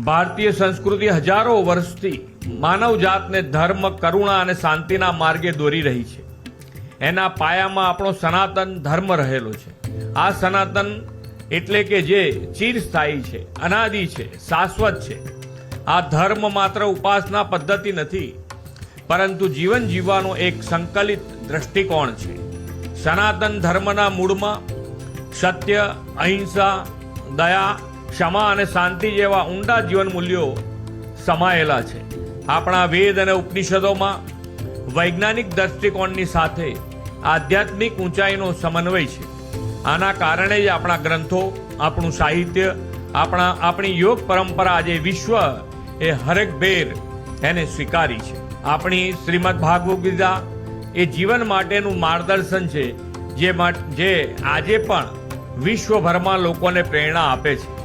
ભારતીય સંસ્કૃતિ હજારો વર્ષથી માનવજાતને ધર્મ, કરુણા અને શાંતિના માર્ગે દોરી રહી છે. એના પાયામાં આપણો સનાતન ધર્મ રહેલો છે. આ સનાતન એટલે કે જે ચિરસ્થાયી છે, અનાદિ છે, શાશ્વત છે. આ ધર્મ માત્ર ઉપાસના પદ્ધતિ નથી, પરંતુ જીવન જીવવાનો એક સંકલિત દ્રષ્ટિકોણ છે. સનાતન ધર્મના મૂળમાં સત્ય, અહિંસા, દયા, ક્ષમા અને શાંતિ જેવા ઊંડા જીવન મૂલ્યો સમાયેલા છે. આપણા વેદ અને ઉપનિષદોમાં વૈજ્ઞાનિક દ્રષ્ટિકોણની સાથે આધ્યાત્મિક ઊંચાઈનો સમન્વય છે. આના કારણે જ આપણા ગ્રંથો, આપણું સાહિત્ય, આપણી યોગ પરંપરા આજે વિશ્વ એ હરેકભેર એને સ્વીકારી છે. આપણી શ્રીમદ ભાગવત ગીતા એ જીવન માટેનું માર્ગદર્શન છે, જે આજે પણ વિશ્વભરમાં લોકોને પ્રેરણા આપે છે.